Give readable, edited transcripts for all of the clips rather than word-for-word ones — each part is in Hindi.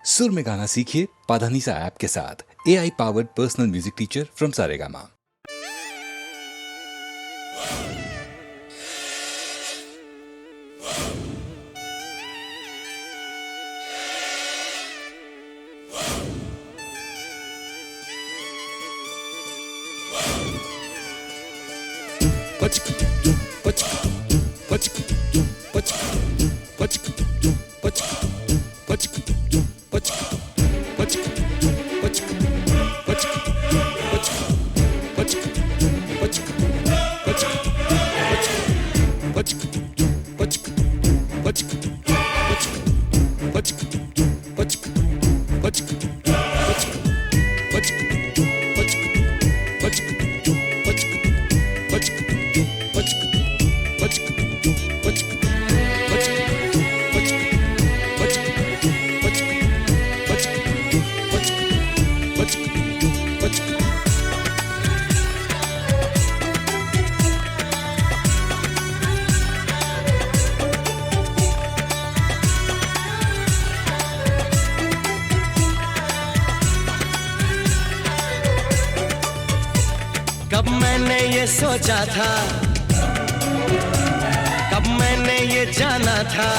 सुर में गाना सीखिए पाधानीसा ऐप के साथ। AI powered personal music teacher from Saregama. कब मैंने ये सोचा था, कब मैंने ये जाना था,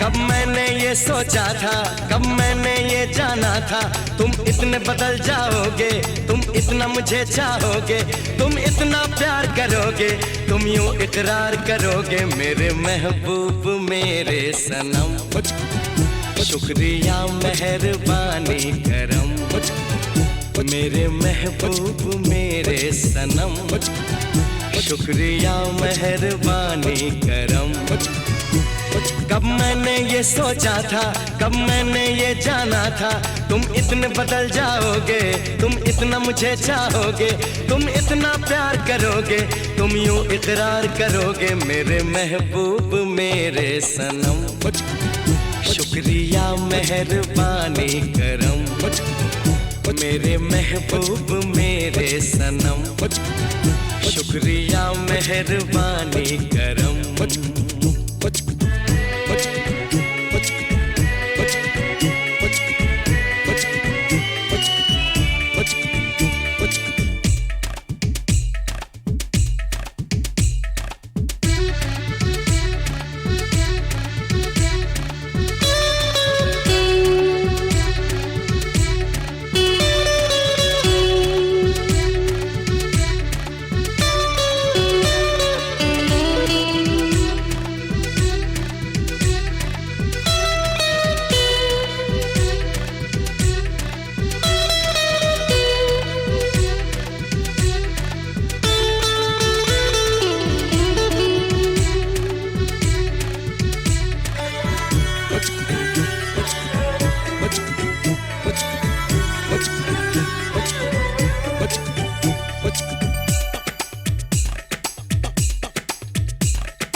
कब मैंने ये सोचा था, कब मैंने ये जाना था। तुम इतने बदल जाओगे, तुम इतना मुझे चाहोगे, तुम इतना प्यार करोगे, तुम यूं इकरार करोगे मेरे महबूब मेरे सनम। शुक्रिया मेहरबानी करम मेरे महबूब मेरे सनम। शुक्रिया मेहरबानी करम। कब मैंने ये सोचा था, कब मैंने ये जाना था, तुम इतने बदल जाओगे, तुम इतना मुझे चाहोगे, तुम इतना प्यार करोगे, तुम यूं इकरार करोगे मेरे महबूब मेरे सनम। शुक्रिया मेहरबानी करम मेरे महबूब मेरे सनम। शुक्रिया मेहरबानी करम।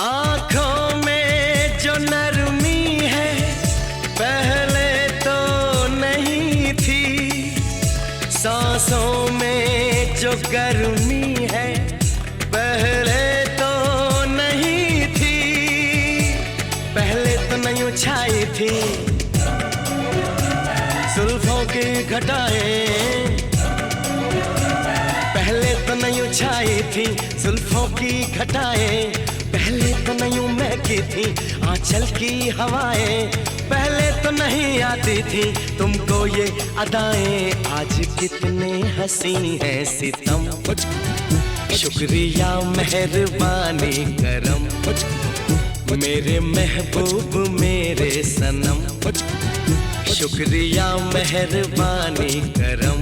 आँखों में जो नरमी है पहले तो नहीं थी, सांसों में जो गर्मी है पहले तो नहीं थी, पहले तो नहीं छाई थी जुल्फों की घटाएं, पहले तो नहीं छाई थी जुल्फों की घटाएं, पहले तो नहीं महकी थी आंचल की हवाएं, पहले तो नहीं आती थी तुमको ये अदाएं, आज कितने हंसी हैं सितम। शुक्रिया मेहरबानी करम मेरे महबूब मेरे सनम। शुक्रिया मेहरबानी करम।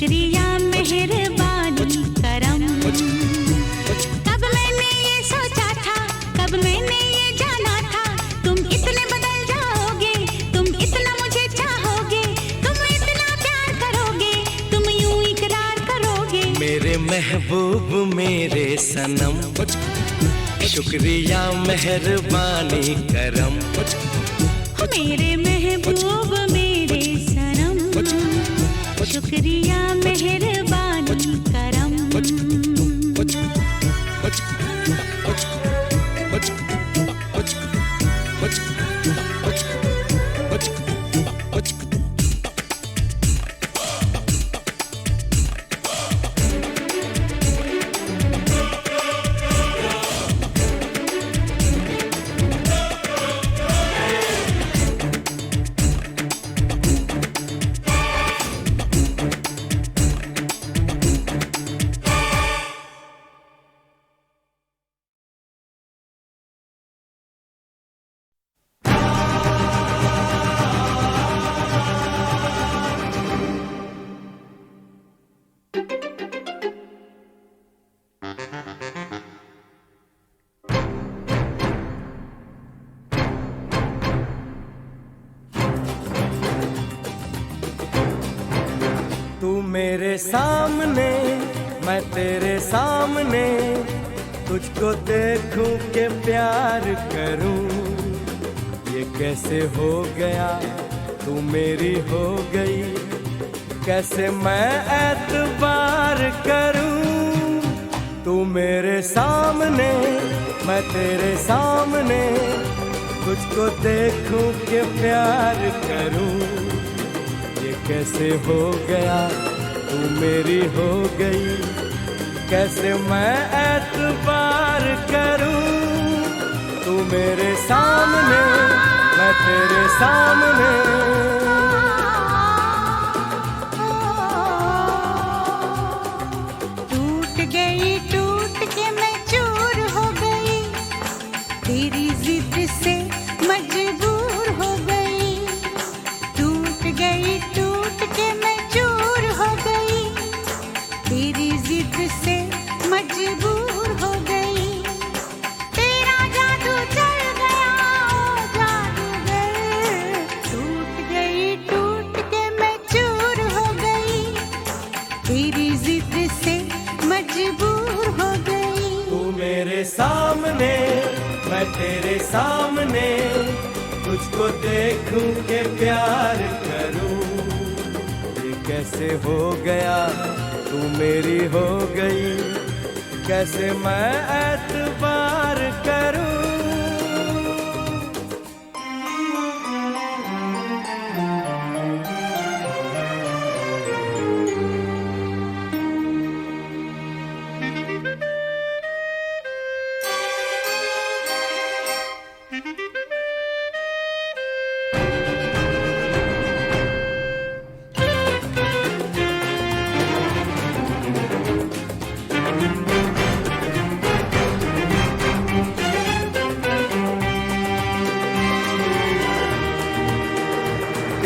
शुक्रिया मेहरबानी करम। कब मैंने ये सोचा था, कब मैंने ये जाना था, तुम इतने बदल जाओगे, तुम इतना मुझे चाहोगे, तुम इतना प्यार करोगे, तुम यूं इकरार करोगे। मेरे महबूब मेरे सनम, शुक्रिया मेहरबानी करम। मेरे महबूब मेरे सनम, शुक्रिया मेहरबानी करम। तू मेरे सामने, मैं तेरे सामने, तुझको देखूं के प्यार करूं। ये कैसे हो गया, तू मेरी हो गई, कैसे मैं एतबार करूं। तू मेरे सामने, मैं तेरे सामने, तुझको देखूं के प्यार करूं। ये कैसे हो गया, तू मेरी हो गई, कैसे मैं एतबार करूं। तू मेरे सामने, मैं तेरे सामने। टूट गई, टूट के मैं चूर हो गई, तेरी जिद से मजबूर हो गई। टूट गई, टूट के मैं चूर हो गई, तेरी जिद से मजबूर हो गई। तेरा जादू चल गया, ओ जादूगर। टूट गई, टूट के मैं चूर हो गई, तेरी जिद से मजबूर हो गई। तू मेरे सामने, मैं तेरे सामने, तुझको देखूं के प्यार करूं। ये कैसे हो गया, तू मेरी हो गई, कैसे मैं एतबार करूं।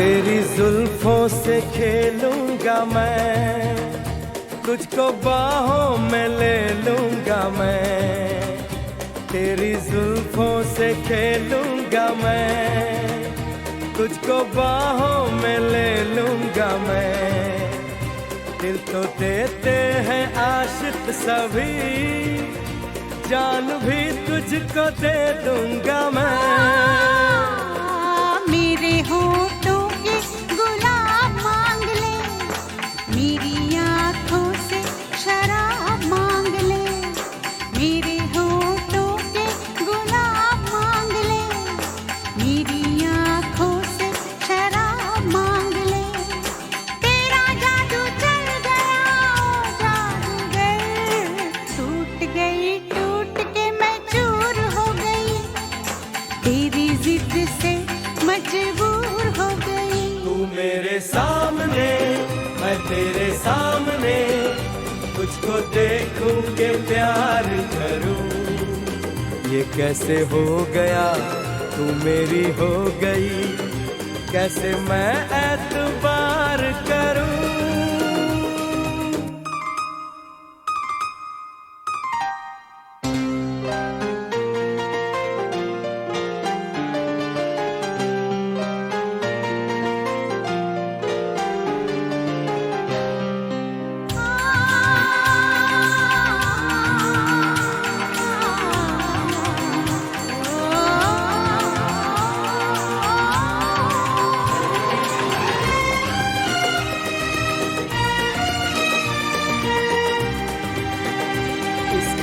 तेरी जुल्फों से खेलूंगा मैं, तुझको बाहों में ले लूंगा मैं। तेरी जुल्फों से खेलूंगा मैं, तुझको बाहों में ले लूंगा मैं। दिल तो देते हैं आशिक सभी, जान भी तुझको दे दूंगा मैं। मेरे होठों के गुलाब मांग ले, मेरी आँखों से शराब मांग ले। मेरे होठों के गुलाब मांग ले, मेरी आँखों से शराब मांग ले। तेरा जादू चल गया, ओ जादूगर। टूट गई, टूट के मैं चूर हो गई, तेरी जिद से मजबूर हो गई। तू मेरे सामने, मैं तेरे सामने, तुझको देखूं के प्यार करूं। ये कैसे हो गया, तू मेरी हो गई, कैसे मैं एतबार करूं।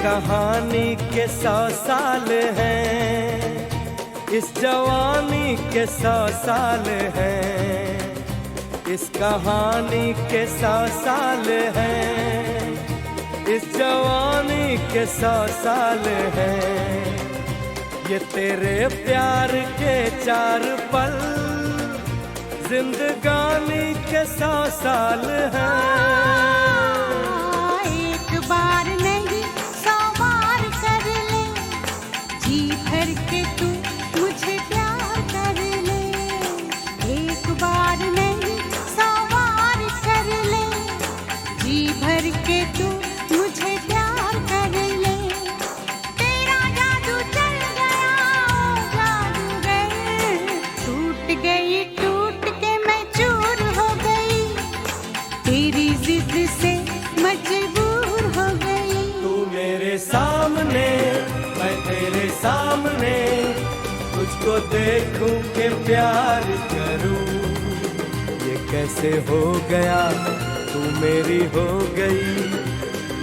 कहानी के 100 साल हैं, इस जवानी के 100 साल हैं, इस कहानी के 100 साल हैं, इस जवानी के 100 साल हैं। ये तेरे प्यार के 4 पल जिंदगानी के 100 साल हैं। एक बार नहीं 100 बार कर ले, जी भर के तू मुझे प्यार कर ले। एक बार नहीं 100 बार कर ले, जी भर के तू मुझे प्यार कर ले। तेरा जादू चल गया ओ जादूगर, टूट गई टूट के मैं चूर हो गई, तेरी जिद से मजबूर हो गई। तू मेरे सामने मैं तेरे सामने, तुझको देखूं के प्यार करूं। ये कैसे हो गया तू मेरी हो गई,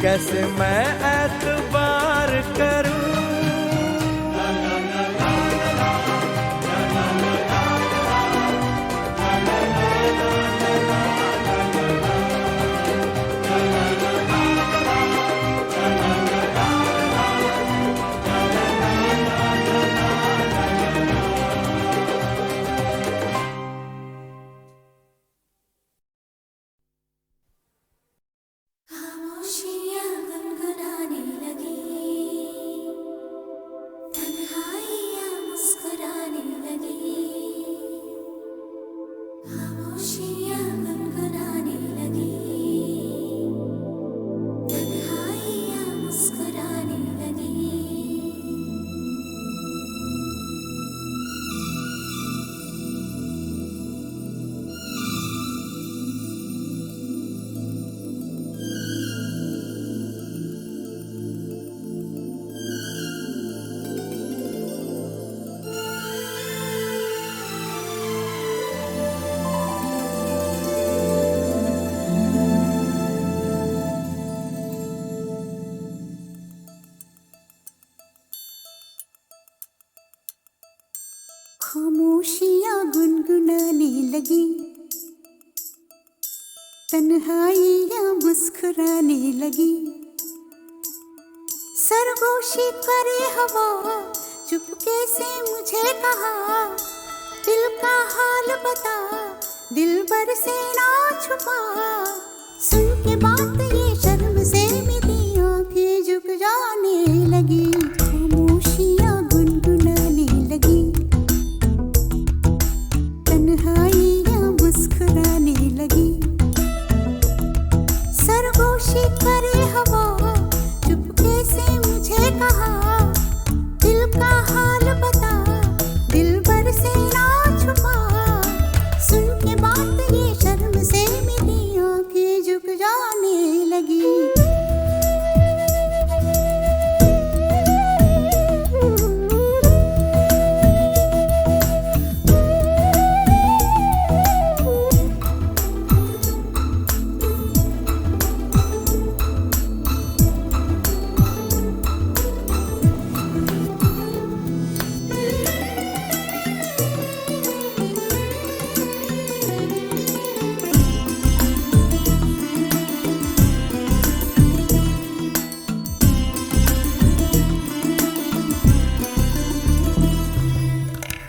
कैसे मैं एतबार करूं। खामोशियाँ गुनगुनाने लगी, तन्हाइयाँ मुस्कुराने लगी। खामोशियाँ गुनगुनाने लगी, तन्हाइयाँ मुस्कुराने लगी। खामोशियाँ गुनगुनाने लगी, तन्हाइयाँ मुस्कुराने लगी। सरगोशी करे हवा, चुपके से मुझे कहा, दिल का हाल बता, दिल भर से ना छुपा। सुन के बात ये शर्म से मेरी आंखें झुक जाने लगी। खामोशियाँ गुनगुनाने लगी, तन्हाइयाँ मुस्कुराने लगी। सरगोशी करे हवा, चुपके से मुझे कहा, दिल का हाल बता, दिल भर से ना छुपा। सुन के बात ये शर्म से मेरी आंखें झुक जाने लगी।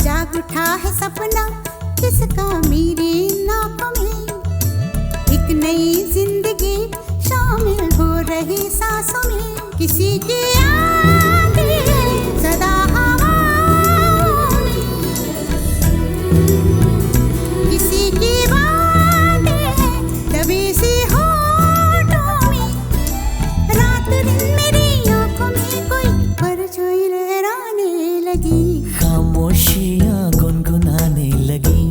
जाग उठा है सपना किसका मेरी नाकों में, एक नई जिंदगी शामिल हो रही सांसों में। किसी की यादें सदा हवाओं में, किसी की बातें दबी सी होठों में। रात दिन मेरी आंखों में कोई परछाई लहराने लगी। खामोशियाँ गुनगुनाने लगी,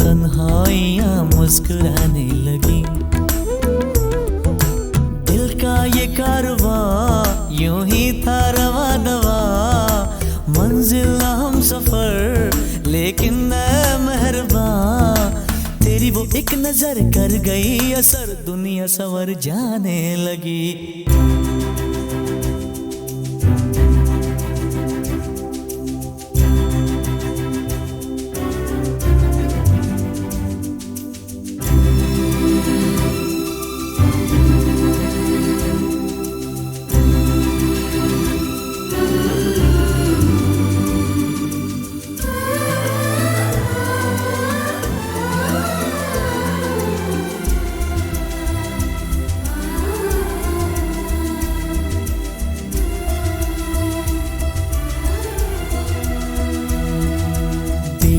तन्हाइयाँ मुस्कुराने लगी। दिल का ये कारवां यूं ही था रवा दवा, मंजिल ना हम सफर लेकिन मैं मेहरबान। तेरी वो एक नजर नजर कर गई असर, दुनिया संवर जाने लगी।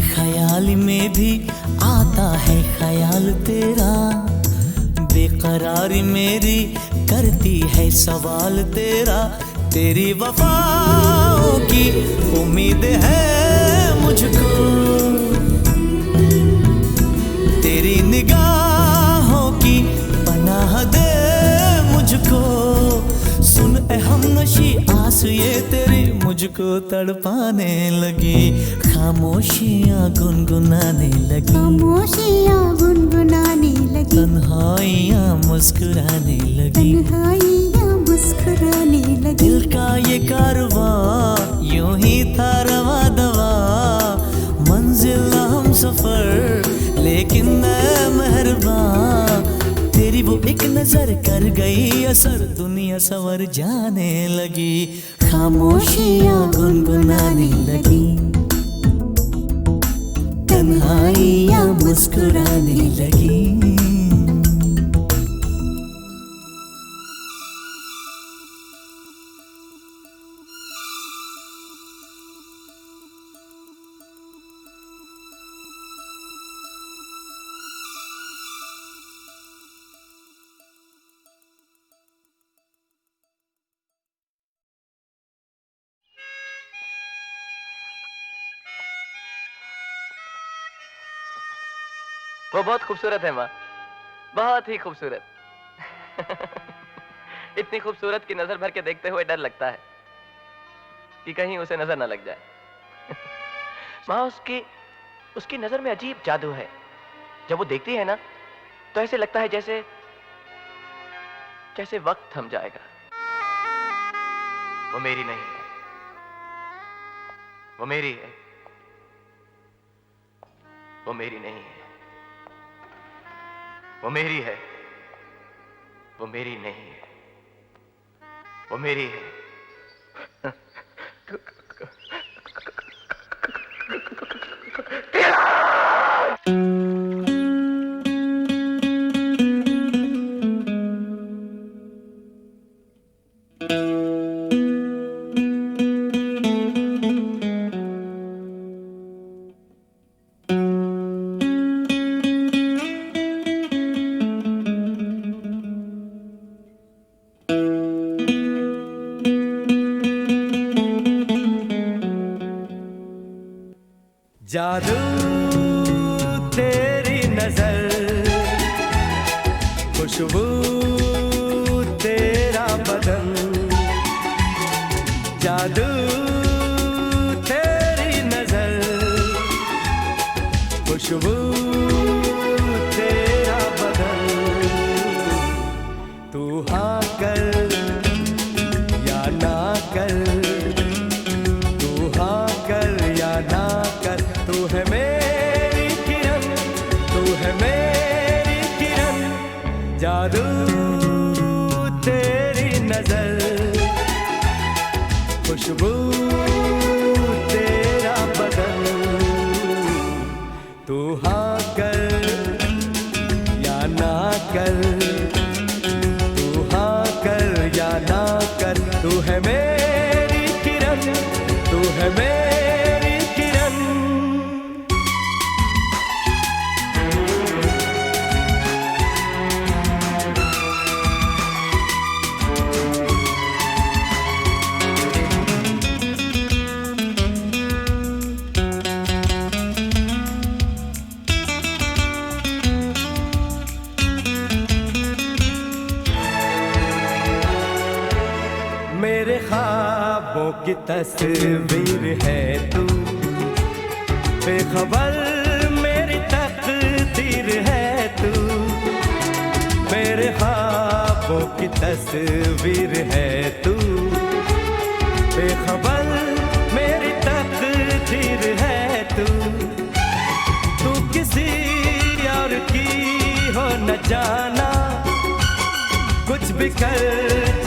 ख्याल में भी आता है ख्याल तेरा, बेकरारी मेरी करती है सवाल तेरा। तेरी वफाओं की उम्मीद है मुझको, तेरी निगाहों की पनाह दे मुझको। सुन ए हमनशी आस ये तेरी मुझको तड़पाने लगी। खामोशियाँ गुनगुनाने लगी, खामोशियाँ गुनगुनाने लगी, तन्हाइयाँ मुस्कुराने लगी, तन्हाइयाँ मुस्कुराने लगी। दिल का ये कारवां यूं ही था रवा दवा, मंजिल हम सफर लेकिन मैं मेहरबान। तेरी वो एक नजर कर गई असर, दुनिया संवर जाने लगी। खामोशियाँ गुनगुनाने लगी, तन्हाइयाँ मुस्कुराने लगी। वो बहुत खूबसूरत है माँ, बहुत ही खूबसूरत। इतनी खूबसूरत की नजर भर के देखते हुए डर लगता है कि कहीं उसे नजर ना लग जाए। माँ उसकी नजर में अजीब जादू है। जब वो देखती है ना तो ऐसे लगता है जैसे जैसे वक्त थम जाएगा। वो मेरी नहीं है, वो मेरी है, वो मेरी नहीं है। वो मेरी है, वो मेरी नहीं है, वो मेरी है। जादू तेरी नजर, खुशबू तेरा बदन। जादू तेरी नजर, खुशबू तेरा बदन। तू हाँ कर या ना कर, तू हाँ कर या ना कर। तू है मेरी किरण, तू है मेरी किरण। जादू तेरी नजर, खुशबू तेरा बदन। तू हाँ कर या ना कर, तू हाँ कर या ना कर। तू है मेरी किरण, तू है मेरी किरण। मेरे ख्वाबों की तस्वीर है तू, बेखबर मेरी तकदीर है तू। मेरे ख्वाबों की तस्वीर है तू, बेखबर मेरी तकदीर है तू। तू किसी और की हो न जाना, कुछ भी कर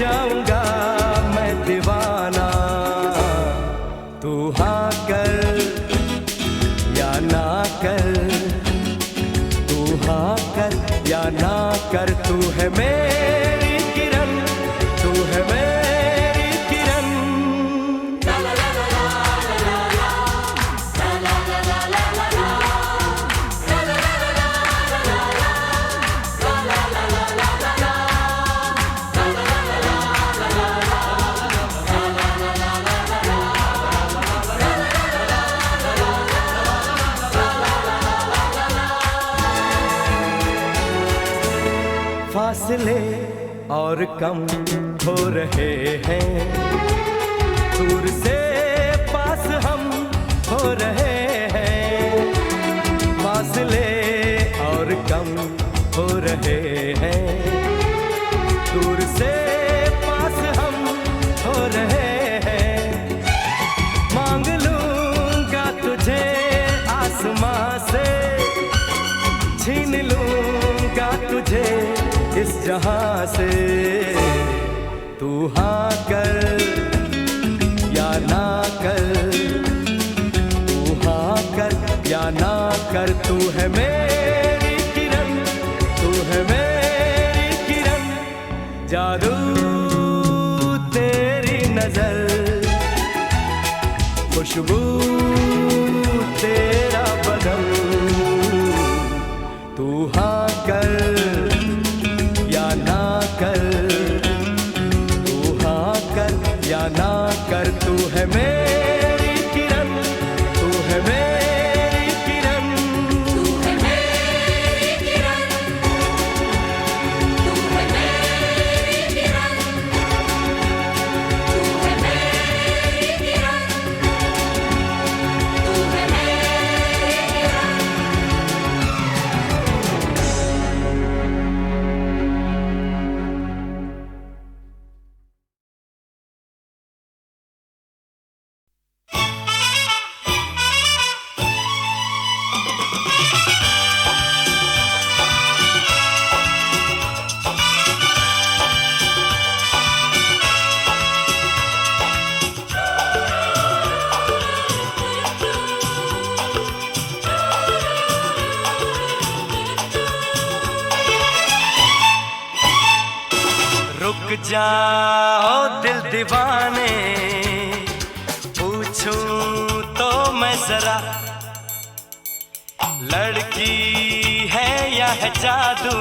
जाऊंगा मैं दीवाना। तू हाँ कर या ना कर, तू हाँ कर या ना कर, तू है मेरी किरण, तू है मेरी किरण। फासले और कम हो रहे हैं, दूर से पास हम हो रहे हैं। फासले और कम हो रहे हैं, दूर से पास हम हो रहे हैं। मांग लूंगा तुझे आसमां से, छीन लूंगा तुझे इस जहां से। तू हाँ कर या ना कर, तू हाँ कर या ना कर, तू है मेरी किरण, तू है मेरी किरण। जादू तेरी नजर, खुशबू तेरा बदन। तू हाँ कर या ना कर, तू हाँ कर या ना कर, तू है मेरी किरण, तू है मेरी किरण। तू है मेरी किरण, तू है मेरी किरण, तू है मेरी किरण, तू है मेरी किरण। रुक जाओ दिल दीवाने, पूछूं तो मैं जरा, लड़की है या है जादू,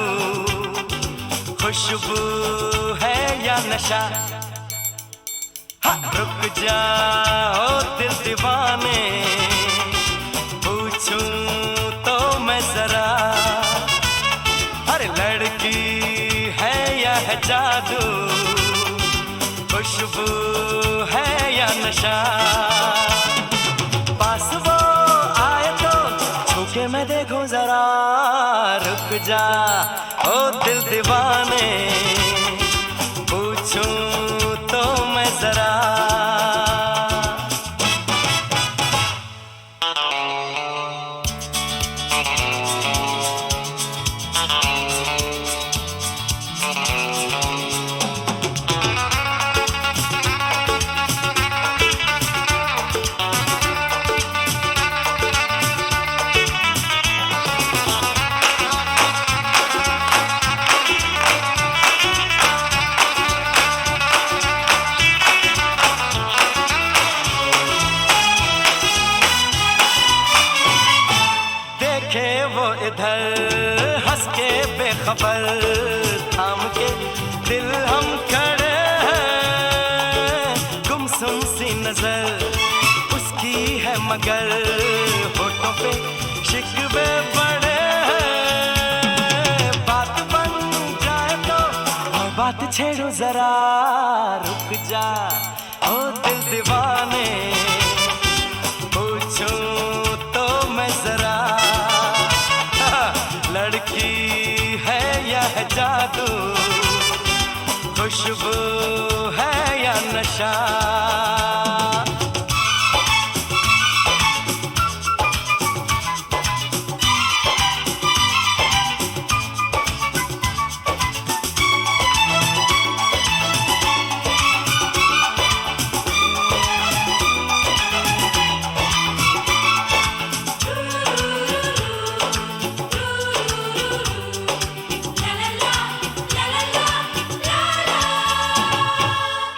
खुशबू है या नशा। हाँ, रुक जाओ दिल दीवाने, पूछूं तो मैं जरा, अरे लड़की है या है जादू, खुशबू है या नशा। पास वो आए तो छूके मैं देखूं जरा, रुक जा ओ दिल दीवाने, पूछूं तो मैं जरा। इधर हंस के बेखबर थाम के दिल हम खड़े हैं, गुमसुम सी नजर उसकी है मगर होठों पे शिकवे बड़े हैं। बात बन जाए तो मैं बात छेड़ू जरा, रुक जा ओ दिल दीवाने, पूछूं तो मैं जरा, लड़की है या है जादू, खुशबू है या नशा।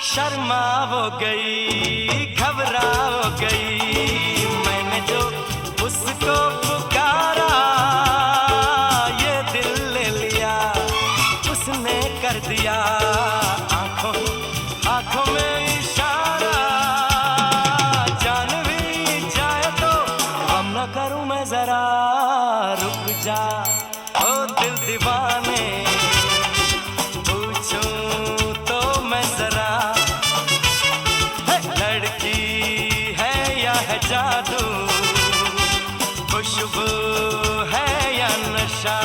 शर्मा वो गई, घबरा वो गई, मैंने जो उसको पुकारा, ये दिल ले लिया उसने कर दिया, आंखों आंखों में इशारा। जान भी जाए तो हम न करूं मैं जरा, रुक जा ओ दिल दीवाने, जादू खुशबू है या नशा।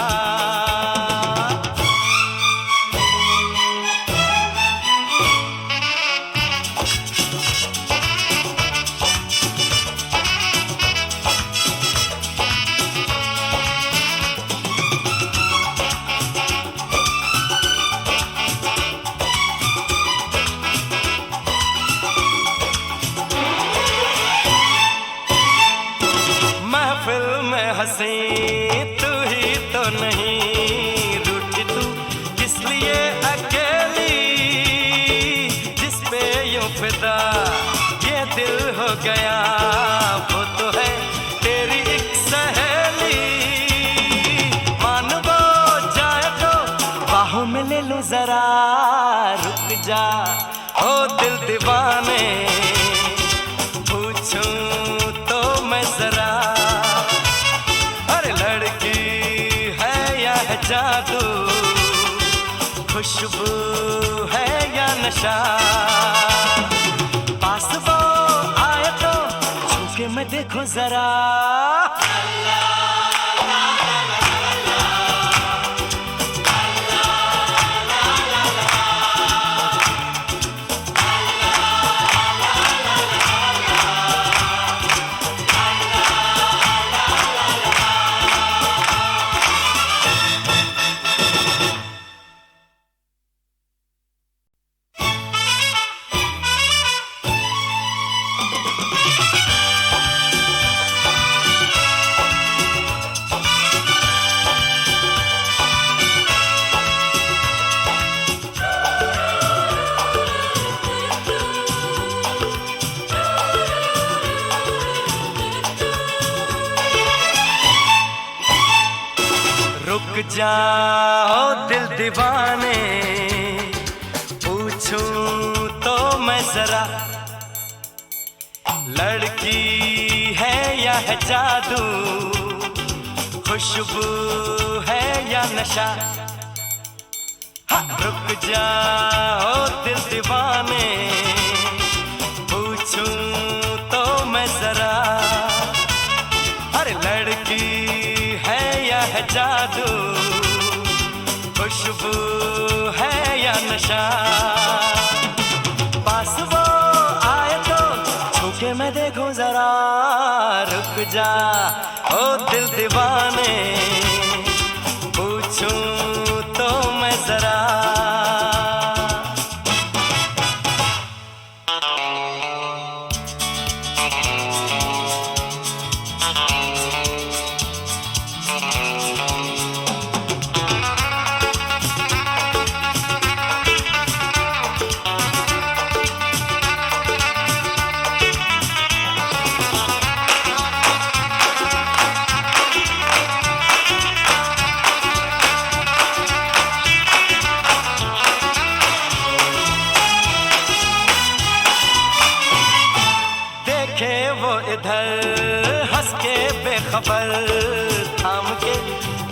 महफिल में हंसी तू ही तो नहीं, रूठी तू किस लिए अकेली, जिस पे यूं फिदा ये दिल हो गया, वो तो है तेरी एक सहेली। मान वो जाए तो बाहों में ले लो जरा, रुक जा ओ दिल दीवाने, पूछूं तो मैं जरा, जादू खुशबू है या नशा। पास वो आए तो छूके मैं देखो जरा, रुक जाओ दिल दीवाने, पूछूं तो मैं जरा, लड़की है या है जादू, खुशबू है या नशा। हाँ, रुक जाओ दिल दीवाने, पूछूं तो मैं जरा, अरे लड़की है या है जादू, खुशबू है या नशा। पास वो आए तो छूके मैं देखूं जरा, रुक जा ओ दिल दीवाने, पूछूं तो मैं जरा। इधर हंस के बेखबर थाम के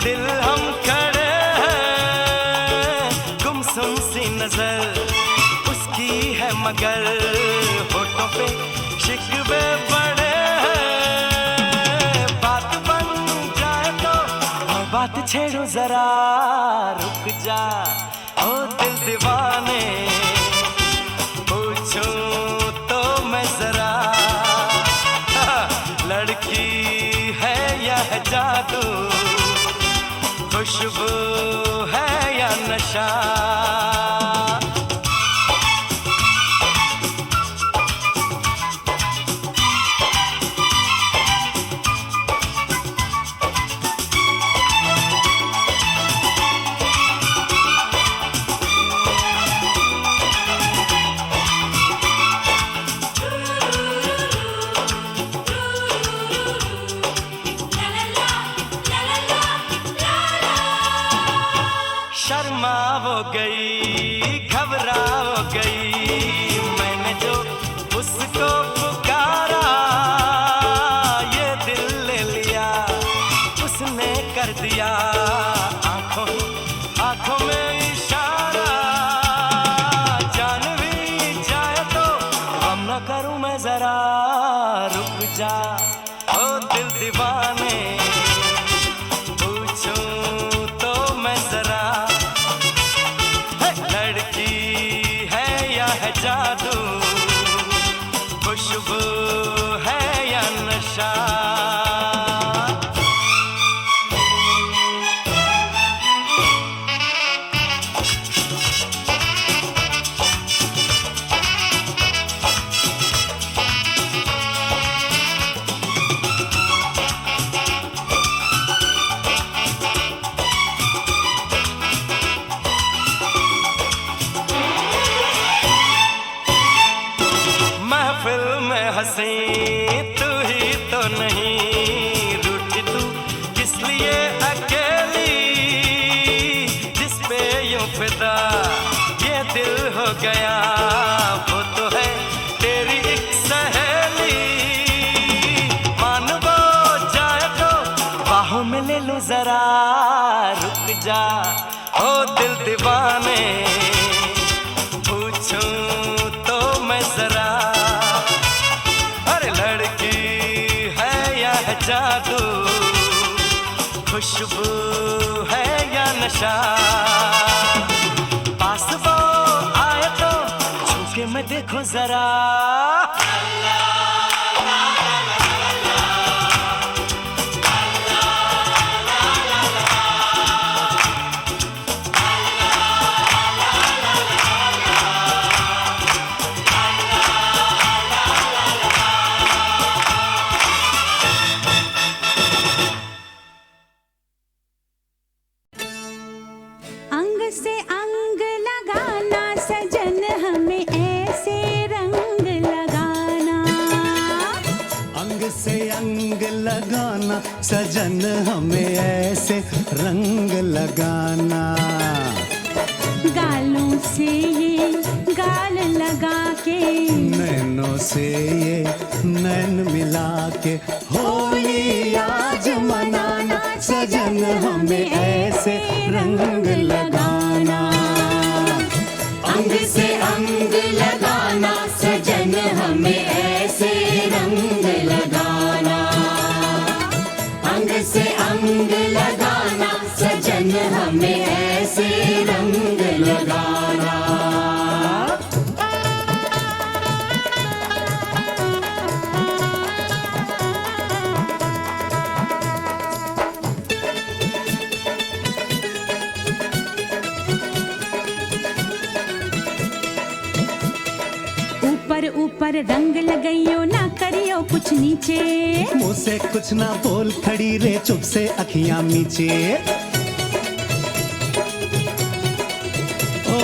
दिल हम खड़े हैं, गुमसुम सी नजर उसकी है मगर होठों पे शिकवे बड़े हैं। बात बन जाए तो मैं बात छेड़ू जरा, रुक जा ओ दिल दीवाने, जा ओ दिल दीवाने, पूछूं तो मैं जरा है लड़की है या है जादू, खुशबू है या नशा। महफिल में हंसी तू ही तो नहीं, रूठी तू किस लिए अकेली, जिस पे यूं फिदा ये दिल हो गया, वो तो है तेरी एक सहेली। मान वो जाए तो बाहों में ले लो जरा, रुक जा ओ दिल दीवाने, पूछूं तो मैं जरा लड़की है या है जादू, खुशबू है या नशा। पास वो आए तो छूके मैं देखो जरा, अंग से अंग लगाना सजन हमें ऐसे रंग लगाना, अंग से अंग लगाना सजन हमें ऐसे रंग लगाना, गालों से ये गाल लगा के, नैनों से ये नैन मिला के, होली आज मनाना सजन हमें ऐसे रंग लगाना। अंग से अंग लगाना सजन हमें ऐसे रंग लगाना, अंग से अंग लगाना सजन हमें ऐसे रंग लगाना। ऊपर ऊपर रंग लगाइयो ना करियो कुछ नीचे, मुँह से कुछ ना बोल खड़ी रे चुप से अखियां मीचे। ओ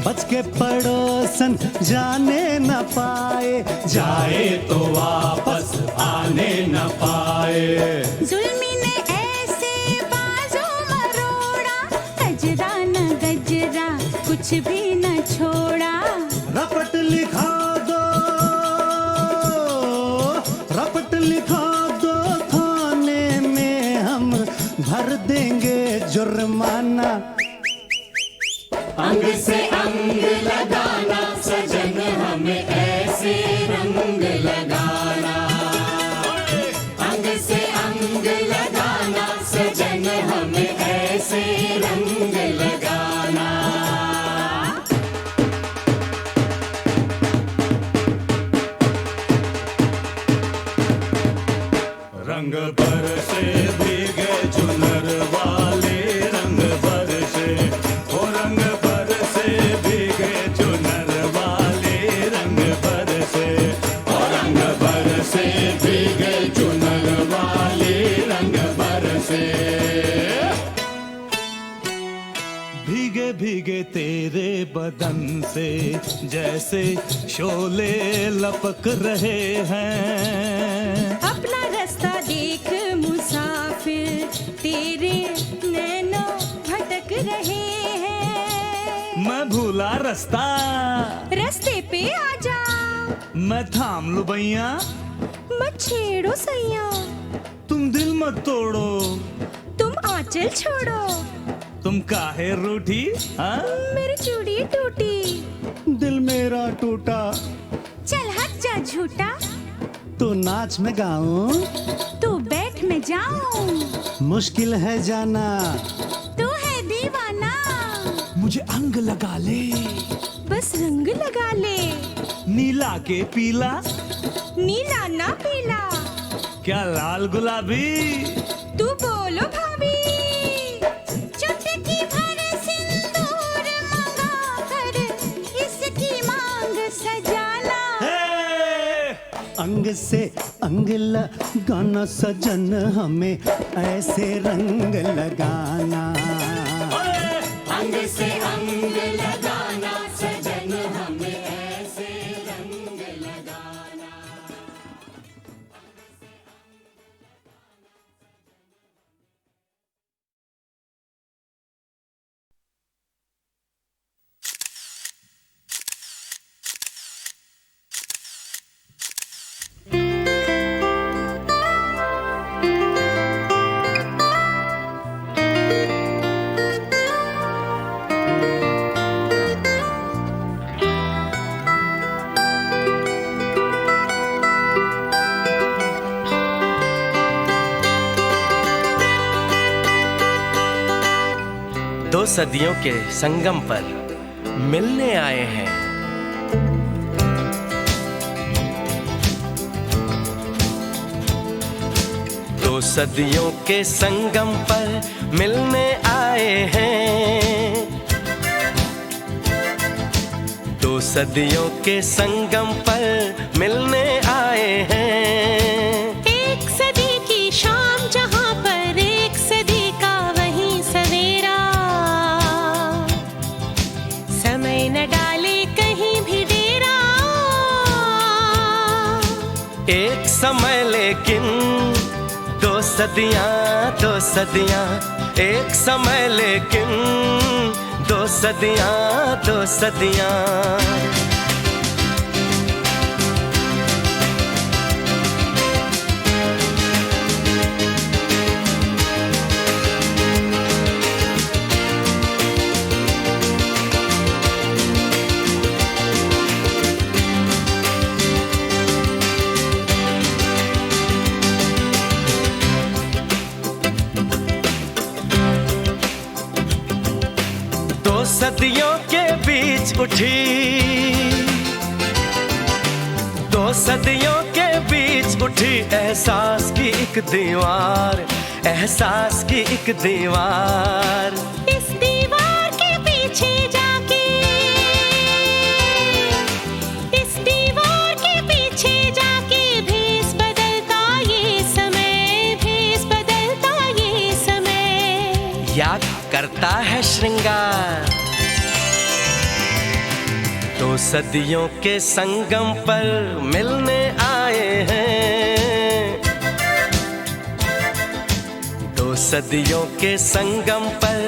बच के पड़ोसन जाने न पाए, जाए तो वापस आने न पाए। जुल्मी ने ऐसे बाजू मरोड़ा, गजरा न गजरा कुछ भी न छोड़ा। रपट लिखा दो, रपट लिखा दो थाने में हम भर देंगे जुर्माना। अंग से अंग लगाना सजन हमें ऐसे रंग लगाना, अंग से अंग लगाना सजन हमें ऐसे रंग लगाना। रंग बरसे भीगे चुनर वाले, रंग बरसे ओ रंग बरसे भीगे चुनर वाले, रंग बरसे ओ रंग बरसे भीगे चुनर वाले, रंग बरसे। भीगे भीगे तेरे बदन से जैसे शोले लपक रहे हैं, अपना रास्ता देख मुसाफिर तेरे नैनों भटक रहे हैं। मैं भूला रास्ता, रास्ते पे आ जा, मैं थाम लूं भैया, मत छेड़ो सैया, तुम दिल मत तोड़ो, तुम आंचल छोड़ो, तुम काहे रूठी, हाँ? मेरी चूड़ी टूटी, दिल मेरा टूटा, चल हट जा झूठा, तो ना नाच में गाऊं, तू बैठ मैं जाऊं, मुश्किल है जाना, तू है दीवाना, मुझे अंग लगा ले, बस रंग लगा ले, नीला के पीला, नीला ना पीला, क्या लाल गुलाबी, तू बोलो भाभी, चुटकी भर सिंदूर मंगा कर इसकी मांग सजाना। अंग से अंग लगाना सजन, हमें ऐसे रंग लगाना, अंग से अंग लगाना सजन, हमें ऐसे रंग लगाना। दो सदियों के संगम पर मिलने आए हैं। दो सदियों के संगम पर मिलने आए हैं। दो सदियों के संगम पर मिलने आए हैं। एक सदी की शाम जहां पर एक सदी का वही सवेरा, समय न डाले कहीं भी डेरा। एक समय लेकिन दो सदियां, एक समय लेकिन दो सदियां। दो सदियों के बीच उठी, दो सदियों के बीच उठी एहसास की एक दीवार, एहसास की एक दीवार। इस दीवार के पीछे जाके, इस दीवार के पीछे जाके भेस बदलता ये समय, भेस बदलता ये समय। याद करता है श्रृंगार। दो सदियों के संगम पर मिलने आए हैं। दो सदियों के संगम पर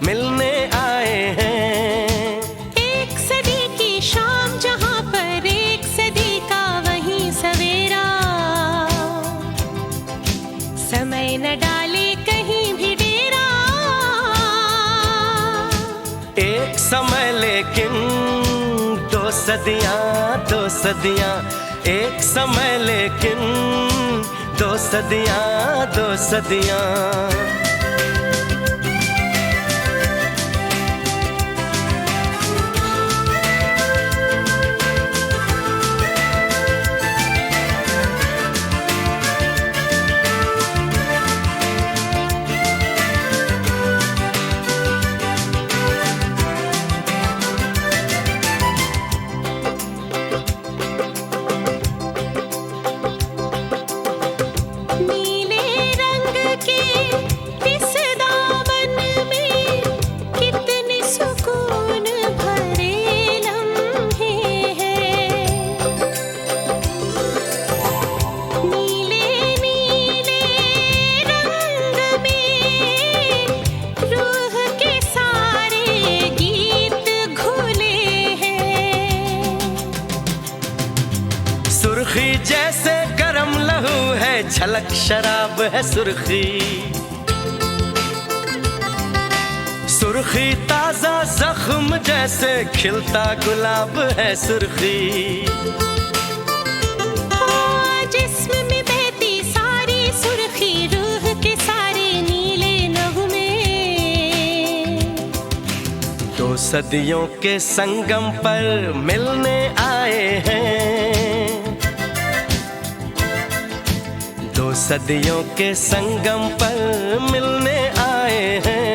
मिलने आए हैं। एक सदी की शाम जहां पर एक सदी का वही सवेरा, समय न डाले कहीं भी डेरा। एक समय लेकिन दो सदियां, एक समय लेकिन दो सदियां। सुर्खी जैसे गरम लहू है, झलक शराब है सुर्खी। सुर्खी ताजा जख्म जैसे खिलता गुलाब है सुर्खी। जिस्म में सूखी रूह के सारे नीले नगमे। 2 सदियों के संगम पर मिलने आए हैं, 2 सदियों के संगम पर मिलने आए हैं।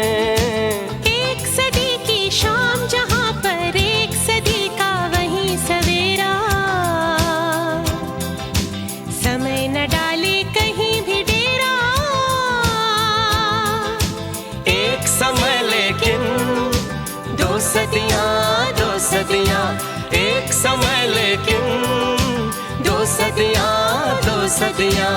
एक सदी की शाम जहां पर एक सदी का वही सवेरा, समय न डाले कहीं भी डेरा। एक समय लेकिन 2 सदियां, 2 सदियां, एक समय लेकिन 2 सदियां, 2 सदियां।